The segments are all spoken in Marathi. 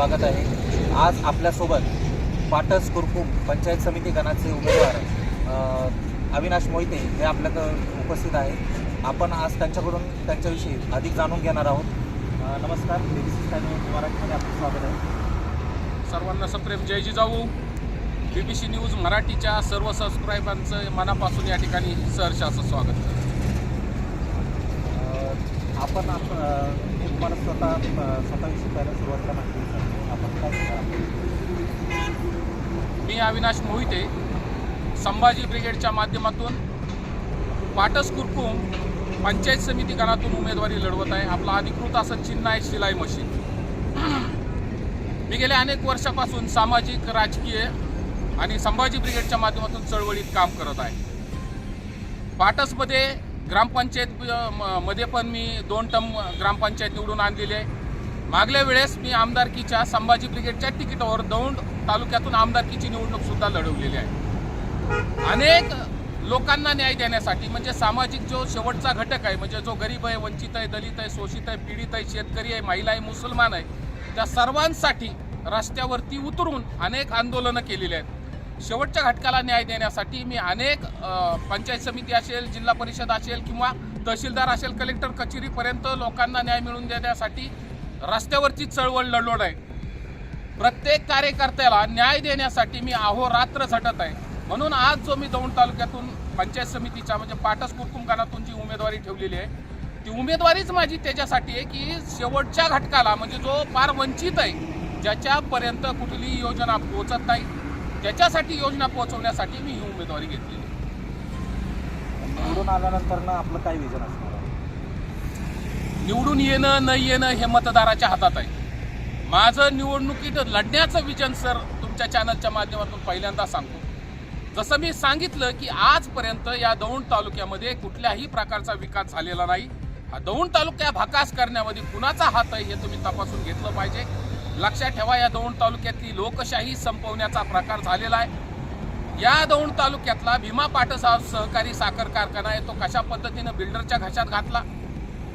स्वागत आहे। आज आपल्यासोबत पाटस कुरकुम पंचायत समिती गणाचे उमेदवार अविनाश मोहिते हे आपल्याकडे उपस्थित आहेत। आपण आज त्यांच्याकडून त्यांच्याविषयी अधिक जाणून घेणार आहोत। नमस्कार, BBC न्यूज मराठीमध्ये आपलं स्वागत आहे। सर्वांना सप्रेम जय जिजाऊ। BBC न्यूज मराठीच्या सर्व सबस्क्रायबांचं मनापासून या ठिकाणी सहर्ष असं स्वागत करतो। आपण तुम्हाला स्वतःविषयी पहिल्या सुरुवातीला माहिती विचारतो, आपण काय सांगा? मी अविनाश मोहिते संभाजी ब्रिगेडच्या माध्यमातून पाटस कुरकुम पंचायत समिती गणातून उमेदवारी लढवत आहे। आपला अधिकृत असं चिन्ह आहे शिलाई मशीन। मी गेल्या अनेक वर्षापासून सामाजिक, राजकीय आणि संभाजी ब्रिगेडच्या माध्यमातून चळवळीत काम करत आहे। पाटसमध्ये ग्रामपंचायत मध्ये पण मी 2 टर्म ग्रामपंचायत निवडून आणलेली आहे। मागल्या वेळेस मी आमदारकीच्या संभाजी ब्रिगेडच्या तिकीटावर दौंड तालुक्यातून आमदारकीची निवडणूक सुद्धा लढवलेली आहे। अनेक लोकांना न्याय देण्यासाठी, म्हणजे सामाजिक जो शेवटचा घटक आहे, म्हणजे जो गरीब आहे, वंचित आहे, दलित आहे, शोषित आहे, पीडित आहे, शेतकरी आहे, महिला आहे, मुसलमान आहे, त्या सर्वांसाठी रस्त्यावरती उतरून अनेक आंदोलनं केलेली आहेत। शेवटच्या घटकाला न्याय देण्यासाठी मी अनेक पंचायत समिती असेल, जिल्हा परिषद असेल किंवा तहसीलदार असेल, कलेक्टर कचेरीपर्यंत लोकांना न्याय मिळवून देण्यासाठी रस्त्यावरची चळवळ लढवत आहे। प्रत्येक कार्यकर्त्याला न्याय देण्यासाठी मी अहोरात्र झटत आहे। म्हणून आज जो मी दौंड तालुक्यातून पंचायत समितीच्या म्हणजे पाटस कुरकुम गणातून जी उमेदवारी ठेवलेली आहे, ती उमेदवारीच माझी त्याच्यासाठी आहे की शेवटच्या घटकाला, म्हणजे जो फार वंचित आहे, ज्याच्यापर्यंत कुठलीही योजना पोहोचत नाही, त्याच्यासाठी योजना पोहोचवण्यासाठी मी ही उमेदवारी घेतलेली आहे। निवडून आल्यानंतर ना आपलं काय विजन असणार आहे? निवडून येणं न येणं हे मतदाराच्या हातात आहे। माझं निवडणुकीत लढण्याचं विजन सर तुमच्या चॅनलच्या माध्यमातून पहिल्यांदा सांगतो। जसं मी सांगितलं की आजपर्यंत या दौंड तालुक्यामध्ये कुठल्याही प्रकारचा विकास झालेला नाही। हा दौंड तालुक्या भाकास करण्यामध्ये कुणाचा हात आहे हे तुम्ही तपासून घेतलं पाहिजे। लक्षात ठेवा, या दौंड तालुक्यातली लोकशाही संपवण्याचा प्रकार झालेला आहे। या दौंड तालुक्यातला भीमा पाटस सहकारी साखर कारखाना आहे, तो कशा पद्धतीनं बिल्डरच्या घशात घातला।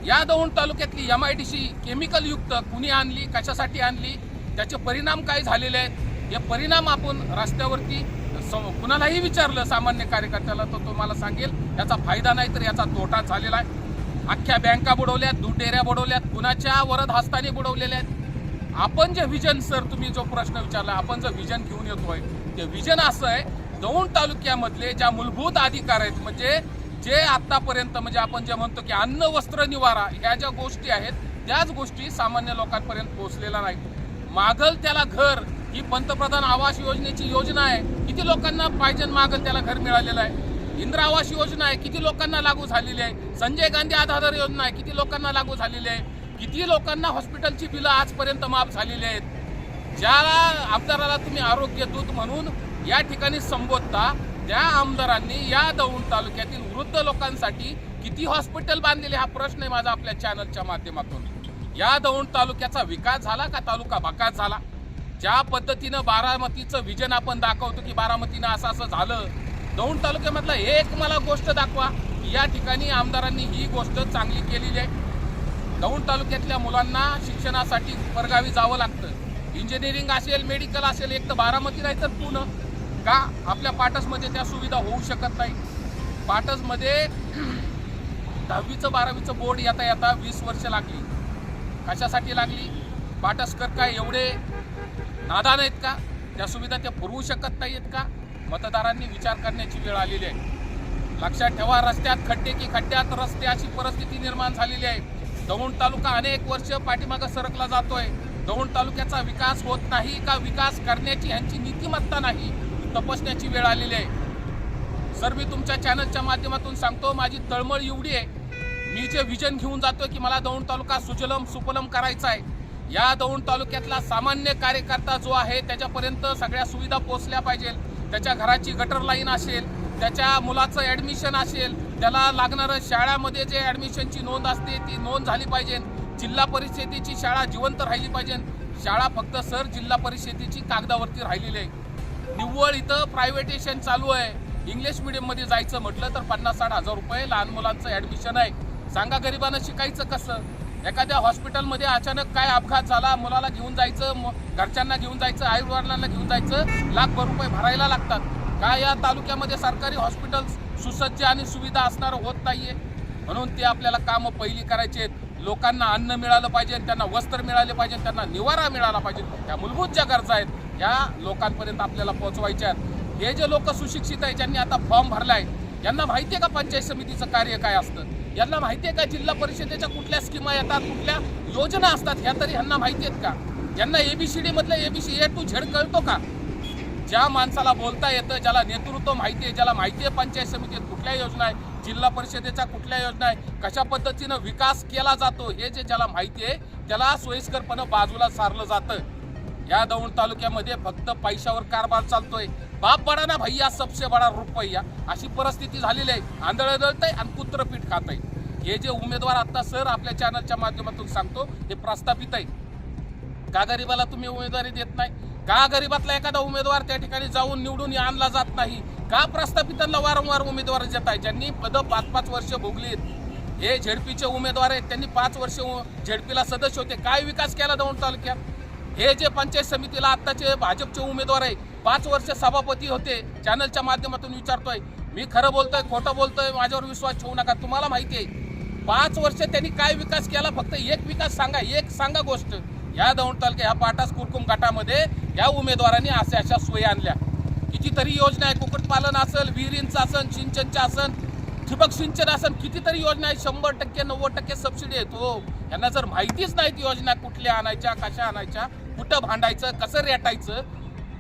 या दौंड तालुक्यातली MIDC केमिकल युक्त कुणी आणली, कशासाठी आणली, त्याचे परिणाम काय झालेले आहेत, हे परिणाम आपण रस्त्यावरती कुणालाही विचारलं सामान्य कार्यकर्त्याला तर तुम्हाला सांगेल याचा फायदा नाही तर याचा तोटा झालेला आहे। अख्ख्या बँका बुडवल्यात, दूध डेऱ्या बुडवल्यात, कुणाच्या वरद हस्ताने बुडवलेल्या आहेत। आपण जे विजन सर तुम्ही जो प्रश्न विचारला, आपण जे विजन घेऊन येतोय ते विजन असं आहे, दौंड तालुक्यामधले ज्या मूलभूत अधिकार आहेत, म्हणजे जे आतापर्यंत म्हणजे आपण जे म्हणतो की अन्न, वस्त्र, निवारा ह्या ज्या गोष्टी आहेत, त्याच गोष्टी सामान्य लोकांपर्यंत पोहोचलेल्या नाहीत। मागल त्याला घर ही पंतप्रधान आवास योजनेची योजना आहे, किती लोकांना पाहिजे मागल त्याला घर मिळालेलं आहे। इंदिरा आवास योजना आहे, किती लोकांना लागू झालेली आहे। संजय गांधी आधार योजना आहे, किती लोकांना लागू झालेली आहे। किती लोकांना हॉस्पिटलची बिलं आजपर्यंत माफ झालेली आहेत। ज्या आमदाराला तुम्ही आरोग्य दूत म्हणून या ठिकाणी संबोधता, त्या आमदारांनी या दौंड तालुक्यातील वृद्ध लोकांसाठी किती हॉस्पिटल बांधलेले, हा प्रश्न आहे माझा आपल्या चॅनलच्या माध्यमातून। या दौंड तालुक्याचा विकास झाला का तालुका भाकास झाला? ज्या पद्धतीनं बारामतीचं विजन आपण दाखवतो की बारामतीनं असं असं झालं, दौंड तालुक्यामधला एक मला गोष्ट दाखवा की या ठिकाणी आमदारांनी ही गोष्ट चांगली केलेली आहे। दौंड तालुक्यातल्या मुलांना शिक्षणासाठी परगावी जावं लागतं। इंजिनिअरिंग असेल, मेडिकल असेल, एक तर बारामती नाही तर पुणे। का आपल्या पाटसमध्ये त्या सुविधा होऊ शकत नाही? पाटसमध्ये 10वीचं 12वीचं बोर्ड येता 20 वर्ष लागली। कशासाठी लागली? पाटसकर काय एवढे नादान आहेत का? त्या सुविधा त्या पुरवू शकत नाहीत का? मतदारांनी विचार करण्याची वेळ आलेली आहे। लक्षात ठेवा, रस्त्यात खड्डे की खड्ड्यात रस्ते, अशी परिस्थिती निर्माण झालेली आहे। दौंड तालुका अनेक वर्ष पाठीमागं सरकला जातोय। दौंड तालुक्याचा विकास होत नाही का विकास करण्याची यांची नीतिमत्ता नाही, तपासण्याची वेळ आलेली आहे। सर मी तुमच्या चॅनलच्या माध्यमातून सांगतो, माझी तळमळ एवढी आहे, मी जे विजन घेऊन जातोय की मला दौंड तालुका सुजलम सुफलम करायचा आहे। या दौंड तालुक्यातला सामान्य कार्यकर्ता जो आहे त्याच्यापर्यंत सगळ्या सुविधा पोहोचल्या पाहिजे। त्याच्या घराची गटर लाईन असेल, त्याच्या मुलाचं ॲडमिशन असेल, त्याला लागणारं शाळामध्ये जे ॲडमिशनची नोंद असते ती नोंद झाली पाहिजे। जिल्हा परिषदेची शाळा जिवंत राहिली पाहिजे। शाळा फक्त सर जिल्हा परिषदेची कागदावरती राहिलेली आहे। निव्वळ इथं प्रायव्हेटेशन चालू आहे। इंग्लिश मीडियममध्ये जायचं म्हटलं तर 50-60 हजार रुपये लहान मुलांचं ॲडमिशन आहे। सांगा गरिबांना शिकायचं कसं? एखाद्या हॉस्पिटलमध्ये अचानक काय अपघात झाला, मुलाला घेऊन जायचं, घरच्यांना घेऊन जायचं, आईवडिलांना घेऊन जायचं, लाखभर रुपये भरायला लागतात. काय या तालुक्यामध्ये सरकारी हॉस्पिटल सुसज्ज आणि सुविधा असणारं होत नाहीये? म्हणून ते आपल्याला कामं पहिली करायची आहेत. लोकांना अन्न मिळालं पाहिजे, त्यांना वस्त्र मिळाले पाहिजे, त्यांना निवारा मिळाला पाहिजे. या मूलभूत ज्या गरजा आहेत या लोकांपर्यंत आपल्याला पोहोचवायच्या आहेत. हे जे लोक सुशिक्षित आहेत, ज्यांनी आता फॉर्म भरलाय, यांना माहिती आहे का पंचायत समितीचं कार्य काय असतं? यांना माहिती आहे का जिल्हा परिषदेच्या कुठल्या स्कीमा येतात, कुठल्या योजना असतात? ह्या तरी यांना माहिती आहेत का? यांना ABCD मधलं ABC A to Z कळतो का? ज्या माणसाला बोलता येतं, ज्याला नेतृत्व माहिती आहे, ज्याला माहिती आहे पंचायत समितीत कुठल्या योजना आहे, जिल्हा परिषदेच्या कुठल्या योजना आहे, कशा पद्धतीनं विकास केला जातो, हे जे ज्याला माहिती आहे त्याला सोयीस्करपणे बाजूला सारलं जातं. या दौंड तालुक्यामध्ये फक्त पैशावर कारभार चालतोय. बाप बडा ना भैया, सबसे बडा रुपया, अशी परिस्थिती झालेली आहे. आंधळ दळतंय आणि कुत्र पीठ खातंय. हे जे उमेदवार आता सर आपल्या चॅनलच्या माध्यमातून सांगतो हे प्रस्थापित आहे. का गरीबाला तुम्ही उमेदवारी देत नाही? का गरीबातला एखादा उमेदवार त्या ठिकाणी जाऊन निवडून आणला जात नाही? का प्रस्थापितांना वारंवार उमेदवार देत आहे? ज्यांनी पदं 5-5 वर्ष भोगलीत, हे झेडपीचे उमेदवार आहेत, त्यांनी 5 वर्ष झेडपीला सदस्य होते. काय विकास केला दौंड तालुक्यात? हे जे पंचायत समितीला आत्ताचे भाजपचे उमेदवार आहे, 5 वर्ष सभापती होते. चॅनलच्या माध्यमातून विचारतोय, मी खरं बोलतोय खोटं बोलतोय, माझ्यावर विश्वास ठेवू नका. तुम्हाला माहिती आहे 5 वर्ष त्यांनी काय विकास केला? फक्त एक विकास सांगा, एक सांगा गोष्ट. या दौंड तालुक्या, ह्या पाटास कुरकुम गटामध्ये या उमेदवारांनी अशा सोयी आणल्या. कितीतरी योजना आहे, कुक्कुटपालन असेल, विहिरींचं असेल, सिंचनचं असेल, ठिबक सिंचन असेल, कितीतरी योजना आहे. 100%, 90% सबसिडी आहेत. हो, यांना जर माहितीच नाही ती योजना कुठल्या आणायच्या, कशा आणायच्या, कुठं भांडायचं, कसं रेटायचं,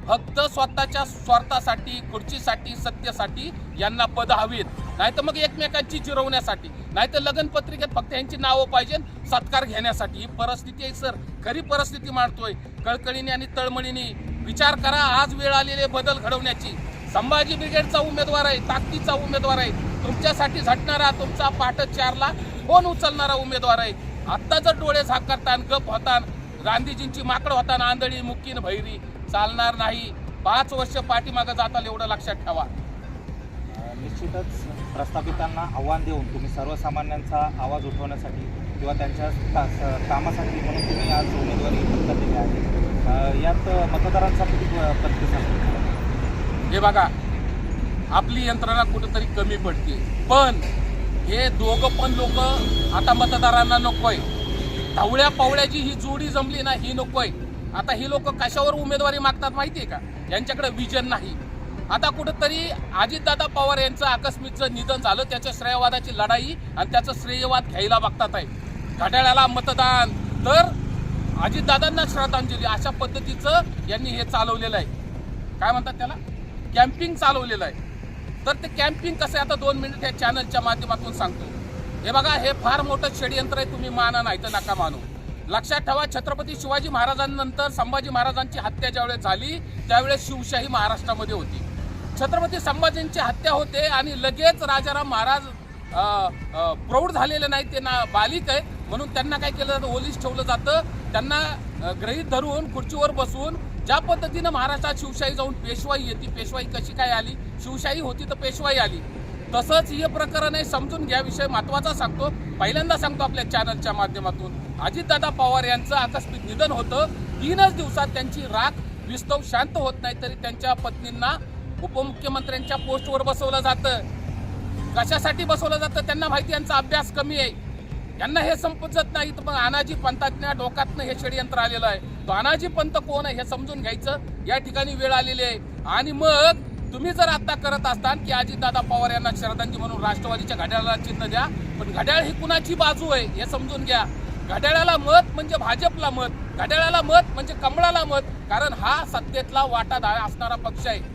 फक्त स्वतःच्या स्वार्थासाठी, खुर्चीसाठी, सत्तेसाठी यांना पद हवीत. नाहीतर मग एकमेकांची जिरवण्यासाठी, नाहीतर लग्न पत्रिकेत फक्त यांची नावं पाहिजे सत्कार घेण्यासाठी. ही परिस्थिती आहे सर, खरी परिस्थिती मांडतोय. कळकळीने आणि तळमळीने विचार करा. आज वेळ आलेली बदल घडवण्याची. संभाजी ब्रिगेडचा उमेदवार आहे, ताकदीचा उमेदवार आहे, तुमच्यासाठी झटणारा, तुमचा पहाटे 4ला फोन उचलणारा उमेदवार आहे. आत्ता जर डोळे झाकतान, गप होतान, गांधीजींची माकड होताना आंधळी, मुक्कीन भैरी, चालणार नाही. 5 वर्ष पाठीमागं जाताल, एवढं लक्षात ठेवा. निश्चितच प्रस्थापितांना आव्हान देऊन तुम्ही सर्वसामान्यांचा आवाज उठवण्यासाठी किंवा त्यांच्या कामासाठी म्हणून तुम्ही आज उमेदवारी पत्करलेली आहे. यात मतदारांचा किती प्रतिसाद? हे बघा, आपली यंत्रणा कुठेतरी कमी पडते, पण हे दोघं पण लोक आता मतदारांना नकोय. धावळ्या पावळ्याची ही जोडी जमली ना, ही नकोय. आता ही लोक कशावर उमेदवारी मागतात माहिती आहे का? यांच्याकडे विजन नाही. आता कुठंतरी अजितदादा पवार यांचं आकस्मिकचं निधन झालं, त्याच्या श्रेयवादाची लढाई आणि त्याचं श्रेयवाद घ्यायला बघतात आहे. घड्याळाला मतदान तर अजितदादांना श्रद्धांजली, अशा पद्धतीचं यांनी हे चालवलेलं आहे. काय म्हणतात त्याला? कॅम्पिंग चालवलेलं आहे. तर ते कॅम्पिंग कसं आहे आता 2 मिनिट या चॅनलच्या माध्यमातून सांगतो. हे बघा, हे फार मोठं षडयंत्र आहे. तुम्ही माना नाही तर नका मानू. लक्षात ठेवा, छत्रपती शिवाजी महाराजांनंतर संभाजी महाराजांची हत्या ज्यावेळेस झाली त्यावेळेस शिवशाही महाराष्ट्रामध्ये होती. छत्रपती संभाजींची हत्या होते आणि लगेच राजाराम महाराज प्रौढ झालेले नाही, ते ना बालिक आहे म्हणून त्यांना काय केलं जातं, ओलीस ठेवलं जातं. त्यांना गृहीत धरून खुर्चीवर बसून ज्या पद्धतीनं महाराष्ट्रात शिवशाही जाऊन पेशवाई येते, पेशवाई कशी काय आली, शिवशाही होती तर पेशवाई आली, तसंच हे प्रकरण आहे. समजून घ्या. विषय महत्त्वाचा सांगतो, पहिल्यांदा सांगतो आपल्या चॅनलच्या माध्यमातून. अजितदादा पवार यांचं आकस्मिक निधन होतं. 3च दिवसात त्यांची राख विस्तव शांत होत नाही, तरी त्यांच्या पत्नींना उपमुख्यमंत्र्यांच्या पोस्टवर बसवलं जातं. कशासाठी बसवलं जातं? त्यांना माहिती यांचा अभ्यास कमी आहे, यांना हे समजत नाही. तर मग अनाजी पंथातल्या डोक्यातनं हे षडयंत्र आलेलं आहे. तो अनाजी पंथ कोण आहे हे समजून घ्यायचं. या ठिकाणी वेळ आलेली आहे. आणि मग तुम्ही जर आता करत असताल की अजितदादा पवार यांना श्रद्धांजली म्हणून राष्ट्रवादीच्या घड्याळाला चिन्ह द्या, पण घड्याळ ही कुणाची बाजू आहे हे समजून घ्या. घड्याळाला मत म्हणजे भाजपला मत, घड्याळाला मत म्हणजे कमळाला मत, कारण हा सत्तेतला वाटादार असणारा पक्ष आहे.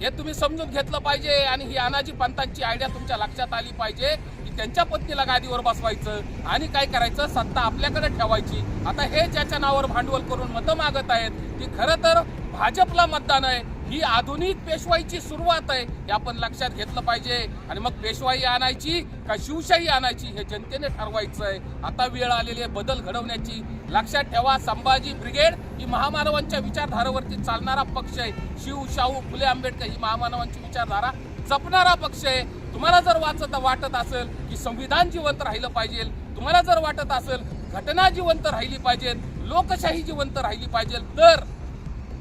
हे तुम्ही समजून घेतलं पाहिजे. आणि ही अनाजी पंथांची आयडिया तुमच्या लक्षात आली पाहिजे की त्यांच्या पत्नीला गादीवर बसवायचं आणि काय करायचं, सत्ता आपल्याकडे ठेवायची. आता हे ज्याच्या नावावर भांडवल करून मतं मागत आहेत ती खरं तर भाजपला मतदान आहे. ही आधुनिक पेशवाईची सुरुवात आहे, हे आपण लक्षात घेतलं पाहिजे. आणि मग पेशवाई आणायची का शिवशाही आणायची हे जनतेने ठरवायचं आहे. आता वेळ आलेली आहे बदल घडवण्याची. लक्षात ठेवा, संभाजी ब्रिगेड ही महामानवांच्या विचारधारावरती चालणारा पक्ष आहे. शिव, शाहू, फुले, आंबेडकर ही महामानवांची विचारधारा जपणारा पक्ष आहे. तुम्हाला जर वाटत असेल की संविधान जिवंत राहिलं पाहिजे, तुम्हाला जर वाटत असेल घटना जिवंत राहिली पाहिजे, लोकशाही जिवंत राहिली पाहिजे. तर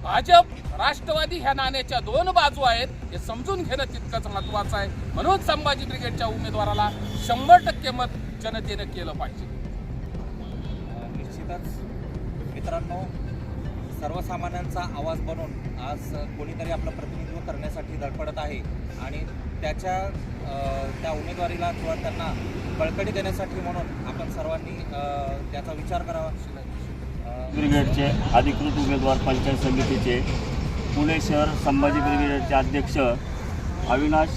भाजप राष्ट्रवादी ह्या नाण्याच्या दोन बाजू आहेत हे समजून घेणं तितकंच महत्वाचं आहे. म्हणून संभाजी ब्रिगेडच्या उमेदवाराला 100% मत जनतेनं केलं पाहिजे. निश्चितच मित्रांनो, सर्वसामान्यांचा आवाज बनून आज कोणीतरी आपलं प्रतिनिधित्व करण्यासाठी धडपडत आहे आणि त्या उमेदवारीला किंवा त्यांना बळकटी देण्यासाठी म्हणून आपण सर्वांनी त्याचा विचार करावा. ब्रिगेडचे अधिकृत उमेदवार पंचायत समितीचे पुणे शहर संभाजी ब्रिगेडचे अध्यक्ष अविनाश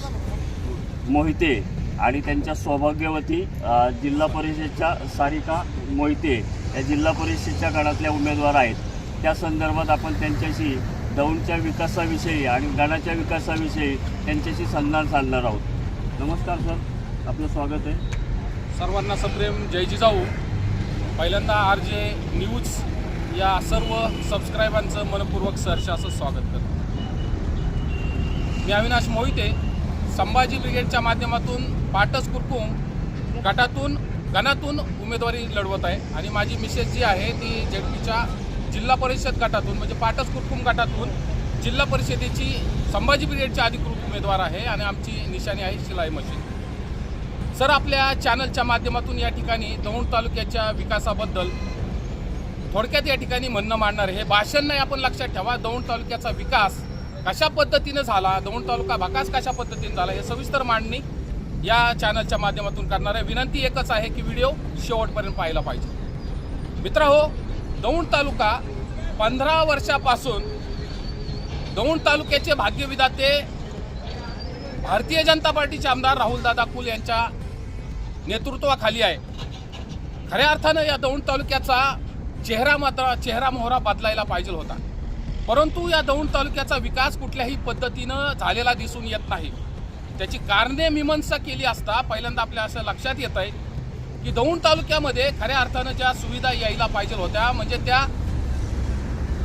मोहिते आणि त्यांच्या सौभाग्यवती जिल्हा परिषदेच्या सारिका मोहिते या जिल्हा परिषदेच्या गणातल्या उमेदवार आहेत. त्या संदर्भात आपण त्यांच्याशी दौंडच्या विकासाविषयी आणि गणाच्या विकासाविषयी त्यांच्याशी संधान साधणार आहोत. नमस्कार सर, आपलं स्वागत आहे. सर्वांना सप्रेम जय जिजाऊ. पहिल्यांदा RJ न्यूज या सर्व सबस्क्रायबांचं मनपूर्वक सहर्ष असं स्वागत करतो. मी अविनाश मोहिते संभाजी ब्रिगेडच्या माध्यमातून पाटस कुरकुम गणातून उमेदवारी लढवत आहे आणि माझी मिसेस जी आहे ती जेडपीच्या जिल्हा परिषद गटातून म्हणजे पाटस कुरकुम गटातून जिल्हा परिषदेची संभाजी ब्रिगेडची अधिकृत उमेदवार आहे आणि आमची निशाणी आहे शिलाई मशीन. सर, आपल्या चॅनलच्या माध्यमातून या ठिकाणी दौंड तालुक्याच्या विकासाबद्दल थोडक्यात या ठिकाणी म्हणणं मांडणार. हे भाषण नाही, आपण लक्षात ठेवा. दौंड तालुक्याचा विकास कशा पद्धतीनं झाला, दौंड तालुका विकास कशा पद्धतीने झाला हे सविस्तर मांडणी या चॅनलच्या माध्यमातून करणार आहे. विनंती एकच आहे की व्हिडिओ शेवटपर्यंत पाहायला पाहिजे. मित्रहो, दौंड तालुका 15 वर्षापासून दौंड तालुक्याचे भाग्यविधाते भारतीय जनता पार्टीचे आमदार राहुलदादा कुल यांच्या नेतृत्वाखाली आहे. खऱ्या अर्थानं या दौंड तालुक्याचा चेहरा मोहरा बदलायला पाहिजे होता, परंतु या दौंड तालुक्याचा विकास कुठल्याही पद्धतीनं झालेला दिसून येत नाही. त्याची कारणे मीमांसा केली असता पहिल्यांदा आपल्या असं लक्षात येत आहे की दौंड तालुक्यामध्ये खऱ्या अर्थानं ज्या सुविधा यायला पाहिजे होत्या म्हणजे त्या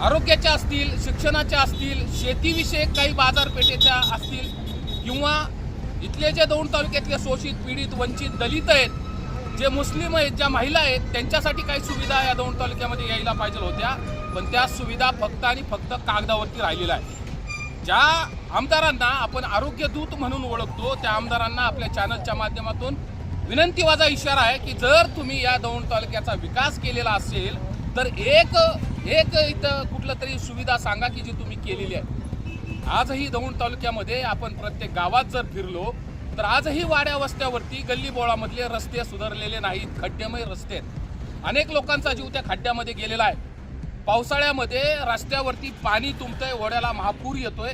आरोग्याच्या असतील, शिक्षणाच्या असतील, शेतीविषयक काही बाजारपेठेच्या असतील किंवा इथले जे दौंड तालुक्यातले शोषित, पीडित, वंचित, दलित आहेत, जे मुस्लिम आहेत, ज्या महिला आहेत, त्यांच्यासाठी काही सुविधा या दौंड तालुक्यामध्ये यायला पाहिजे होत्या, पण त्या सुविधा फक्त आणि फक्त कागदावरती राहिलेल्या आहेत. ज्या आमदारांना आपण आरोग्य दूत म्हणून ओळखतो त्या आमदारांना आपल्या चॅनलच्या माध्यमातून विनंतीवाजा इशारा आहे की जर तुम्ही या दौंड तालुक्याचा विकास केलेला असेल तर एक इथं कुठलं तरी सुविधा सांगा की जी तुम्ही केलेली आहे. आजही दौंड तालुक्यामध्ये आपण प्रत्येक गावात जर फिरलो तर आजही वाड्या वस्त्यावरती गल्ली बोळामधले रस्ते सुधारलेले नाहीत, खड्डेमय रस्ते आहेत. अनेक लोकांचा जीव त्या खड्ड्यामध्ये गेलेला आहे. पावसाळ्यामध्ये रस्त्यावरती पाणी तुंबतंय, ओढ्याला महापूर येतोय,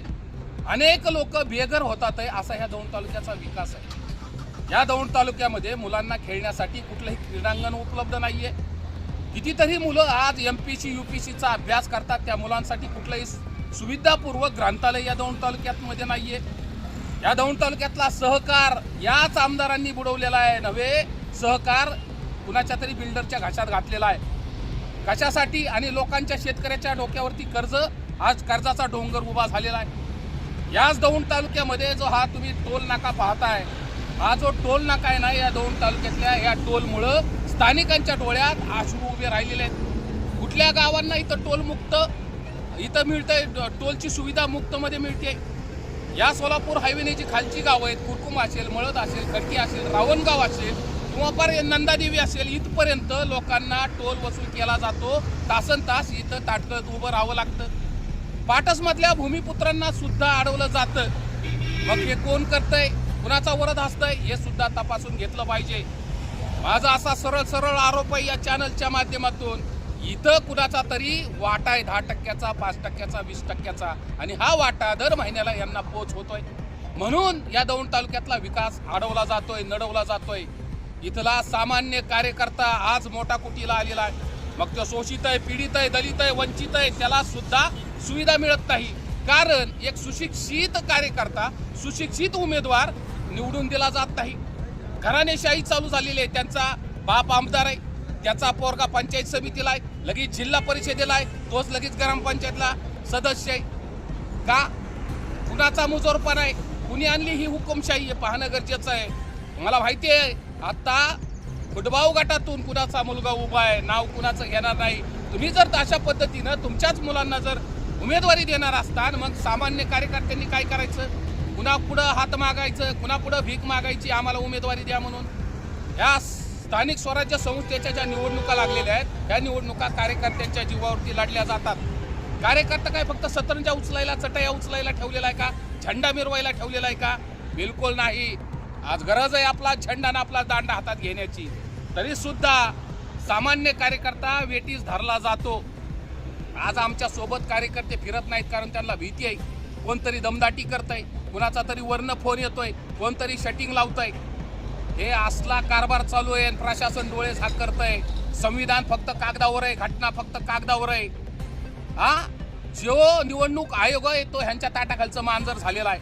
अनेक लोक बेघर होतात आहे. असा ह्या दौंड तालुक्याचा विकास आहे. या दौंड तालुक्यामध्ये मुलांना खेळण्यासाठी कुठलंही क्रीडांगण उपलब्ध नाहीये. कितीतरी मुलं आज MPC UPCचा अभ्यास करतात, त्या मुलांसाठी कुठलंही सुविधापूर्वक ग्रंथालय या दौंड तालुक्यामध्ये नाहीये. या दौंड तालुक्यातला सहकार याच आमदारांनी बुडवलेला आहे. नव्हे, सहकार कुणाच्या तरी बिल्डरच्या घशात घातलेला आहे. कशासाठी? आणि लोकांच्या शेतकऱ्याच्या डोक्यावरती कर्ज, आज कर्जाचा डोंगर उभा झालेला आहे. याच दौंड तालुक्यामध्ये जो हा तुम्ही टोल नाका पाहताय, हा जो टोल नाका आहे ना, या दौंड तालुक्यातल्या या टोलमुळं स्थानिकांच्या डोळ्यात अश्रू उभे राहिलेले आहेत. कुठल्या गावांना इथं टोल मुक्त इथं मिळतंय, टोलची सुविधा मुक्तमध्ये मिळते. या सोलापूर हायवेने जी खालची गावं आहेत, कुरकुम असेल, मळद असेल, खडकी असेल, रावणगाव असेल किंवा नंदादेवी असेल, इथपर्यंत लोकांना टोल वसूल केला जातो. तासन तास इथं ताटकळत उभं राहावं लागतं. पाटसमधल्या भूमिपुत्रांना सुद्धा अडवलं जातं. मग हे कोण करतंय, कुणाचा वरद असतंय, हे सुद्धा तपासून घेतलं पाहिजे. माझा असा सरळ आरोप आहे या चॅनलच्या माध्यमातून, इथं कुणाचा तरी वाटा आहे 10%चा, 5%चा, 20%चा, आणि हा वाटा दर महिन्याला यांना पोच होतोय. म्हणून या दौंड तालुक्यातला विकास अडवला जातोय, नडवला जातोय. इथला सामान्य कार्यकर्ता आज मोठा कुटीला आलेला आहे. मग तो शोषित आहे, पीडित आहे, दलित आहे, वंचित आहे, त्याला सुद्धा सुविधा मिळत नाही. कारण एक सुशिक्षित कार्यकर्ता, सुशिक्षित उमेदवार निवडून दिला जात नाही. घराणेशाही चालू झालेली आहे. त्यांचा बाप आमदार आहे, त्याचा पोरगा पंचायत समितीला आहे, लगेच जिल्हा परिषदेला आहे, तोच लगेच ग्रामपंचायतला सदस्य आहे. का? कुणाचा मुजोरपणा आहे, कुणी आणली ही हुकुमशाही हे पाहणं गरजेचं आहे. मला माहिती आहे आता फुटबाव गटातून कुणाचा मुलगा उभा आहे, नाव कुणाचं घेणार नाही. तुम्ही जर अशा पद्धतीनं तुमच्याच मुलांना जर उमेदवारी देणार असता, मग सामान्य कार्यकर्त्यांनी काय करायचं? कुणापुढं हात मागायचं, कुणापुढं भीक मागायची, आम्हाला उमेदवारी द्या म्हणून. ह्या स्थानिक स्वराज्य संस्थेच्या ज्या निवडणुका लागलेल्या आहेत, त्या निवडणुका कार्यकर्त्यांच्या जीवावरती लढल्या जातात. कार्यकर्ता काय फक्त सतरंजा उचलायला, चटया उचलायला ठेवलेला आहे का? झेंडा मिरवायला ठेवलेला आहे का? बिलकुल नाही. आज गरज आहे आपला झेंडा आणि आपला दांडा हातात घेण्याची. तरी सुद्धा सामान्य कार्यकर्ता वेटीस धरला जातो. आज आमच्या सोबत कार्यकर्ते फिरत नाहीत, कारण त्यांना भीती आहे. कोणतरी दमदाटी करतंय, कुणाचा तरी वर्ण फोन येतोय, कोणतरी शटिंग लावतंय. हे असला कारभार चालू आहे. प्रशासन डोळे झाक करतंय. संविधान फक्त कागदावर आहे, घटना फक्त कागदावर आहे. जो निवडणूक आयोग आहे तो ह्यांच्या ताटाखालचं मांजर झालेला आहे.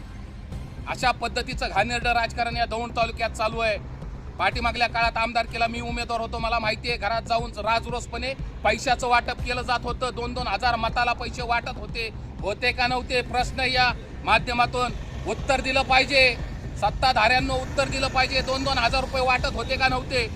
अशा पद्धतीचं घाणेरडं राजकारण या दौंड तालुक्यात चालू आहे. पाठीमागल्या काळात आमदारकीला मी उमेदवार होतो, मला माहिती आहे. घरात जाऊन राजरोसपणे पैशाचं वाटप केलं जात होतं. 2-2 हजार मताला पैसे वाटत होते का नव्हते? प्रश्न या माध्यमातून उत्तर दिलं पाहिजे. सत्ताधाऱ्यांना उत्तर दिलं पाहिजे. 2-2 हजार रुपये वाटत होते का नव्हते?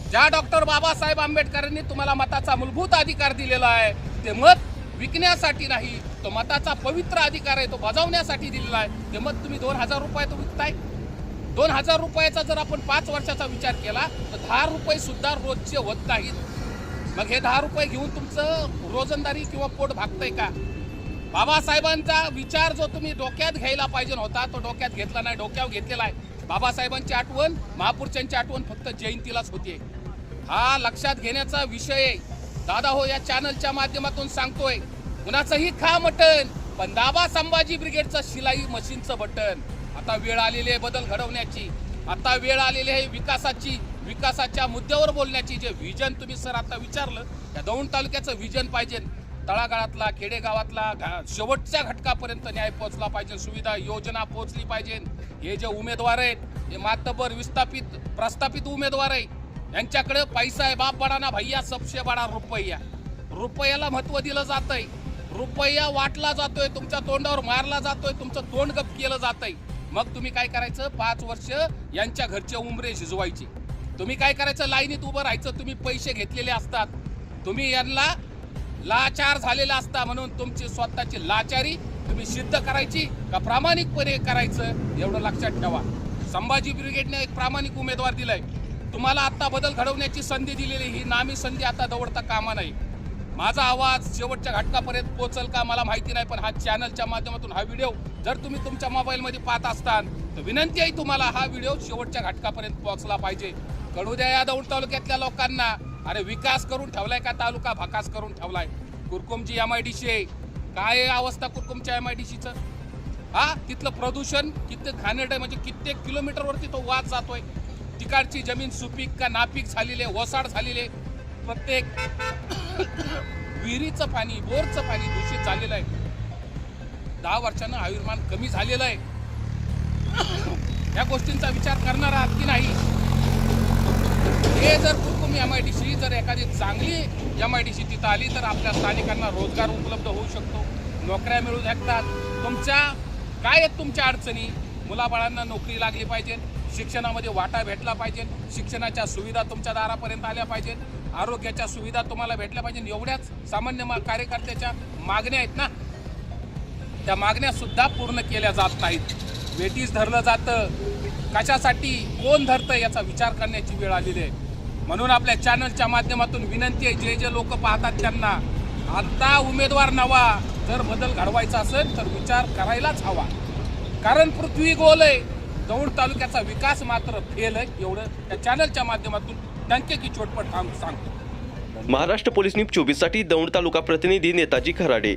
ज्या डॉक्टर बाबासाहेब आंबेडकरांनी तुम्हाला मताचा मूलभूत अधिकार दिलेला आहे, ते मत विकण्यासाठी नाही, तो मताचा पवित्र अधिकार आहे, तो बजावण्यासाठी दिलेला आहे. ते मत तुम्ही 2,000 रुपयात विकताय. 2,000 रुपयाचा जर आपण 5 वर्षाचा विचार केला तर 10 रुपये सुद्धा रोजचे होत नाहीत. मग हे 10 रुपये घेऊन तुमचं रोजंदारी किंवा पोट भागतंय का? बाबासाहेबांचा विचार जो तुम्ही डोक्यात घ्यायला पाहिजे होता, तो डोक्यात घेतला नाही, डोक्यावर घेतलेला आहे. बाबासाहेबांची आठवण, महापुरुषांची आठवण फक्त जयंतीलाच होते. हा लक्षात घेण्याचा विषय आहे. दादा हो, या चॅनलच्या माध्यमातून सांगतोय, कुणाचंही खा मटण, पण दाबा संभाजी ब्रिगेडचं शिलाई मशीनचं बटन. आता वेळ आलेली आहे बदल घडवण्याची. आता वेळ आलेली आहे विकासाच्या मुद्द्यावर बोलण्याची. जे व्हिजन तुम्ही सर आता विचारलं, त्या दौंड तालुक्याचं व्हिजन पाहिजे. तळागाळातला, खेडेगावातला, शेवटच्या घटकापर्यंत न्याय पोहोचला पाहिजे, सुविधा योजना पोहोचली पाहिजे. हे जे उमेदवार आहेत, हे मातबर प्रस्थापित उमेदवार आहे. यांच्याकडे पैसा आहे. बाप बडाना भैया सबसे बडा रुपया. रुपयाला महत्व दिलं जातंय. रुपया वाटला जातोय, तुमच्या तोंडावर मारला जातोय, तुमचं तोंड गप केलं जातंय. मग तुम्ही काय करायचं? 5 वर्ष यांच्या घरचे उंबरे शिजवायचे. तुम्ही काय करायचं? लाईनीत उभं राहायचं. तुम्ही पैसे घेतलेले असतात, तुम्ही यांना लाचार झालेला असता, म्हणून तुमची स्वतःची लाचारी तुम्ही सिद्ध करायची का प्रामाणिकपणे करायचं, एवढं लक्षात ठेवा. संभाजी ब्रिगेडने एक प्रामाणिक उमेदवार दिलाय. तुम्हाला आता बदल घडवण्याची संधी दिलेली, ही नामी संधी आता दवडता कामा नाही. माझा आवाज शेवटच्या घटकापर्यंत पोहोचल का मला माहिती नाही, पण हा चॅनलच्या माध्यमातून हा व्हिडिओ जर तुम्ही तुमच्या मोबाईलमध्ये पाहत असताल तर विनंती आहे तुम्हाला, हा व्हिडिओ शेवटच्या घटकापर्यंत पोहोचला पाहिजे. कळू द्या या दौंड तालुक्यातल्या लोकांना, अरे विकास करून ठेवलाय का तालुका भाकास करून ठेवलाय? कुरकुमची MIDC आहे. काय आहे अवस्था कुरकुमच्या MIDCचं? तिथलं प्रदूषण किती घाणेरडं आहे, म्हणजे कित्येक किलोमीटरवरती तो वाद जातोय. तिकडची जमीन सुपीक का नापीक झालेली आहे, ओसाड झालेली आहे. प्रत्येक विहिरीचं पाणी, बोरचं पाणी दूषित झालेलं आहे. 10 वर्षानं आयुर्मान कमी झालेलं आहे. या गोष्टींचा विचार करणार आहात की नाही? हे जर कुरकुम MIDC जर एखादी चांगली MIDC तिथं आली तर आपल्या स्थानिकांना रोजगार उपलब्ध होऊ शकतो, नोकऱ्या मिळू शकतात. तुमच्या काय आहेत तुमच्या अडचणी? मुलाबाळांना नोकरी लागली पाहिजे, शिक्षणामध्ये वाटा भेटला पाहिजे, शिक्षणाच्या सुविधा तुमच्या दारापर्यंत आल्या पाहिजेत, आरोग्याच्या सुविधा तुम्हाला भेटल्या पाहिजे. एवढ्याच सामान्य कार्यकर्त्याच्या मागण्या आहेत ना, त्या मागण्या सुद्धा पूर्ण केल्या जात नाहीत. वेटीस धरलं जातं. कशासाठी, कोण धरतं, याचा विचार करण्याची वेळ आलेली आहे. म्हणून आपल्या चॅनलच्या माध्यमातून विनंती आहे, जे लोक पाहतात त्यांना, आता उमेदवार नवा जर बदल घडवायचा असेल तर विचार करायलाच हवा. कारण पृथ्वी गोल आहे, दौंड तालुक्याचा विकास मात्र फेल आहे. एवढं त्या चॅनलच्या माध्यमातून डंके की चोटपट सांगतो. महाराष्ट्र पोलीस न्यूज 24 साठी दौंड तालुका प्रतिनिधी नेताजी खराडे.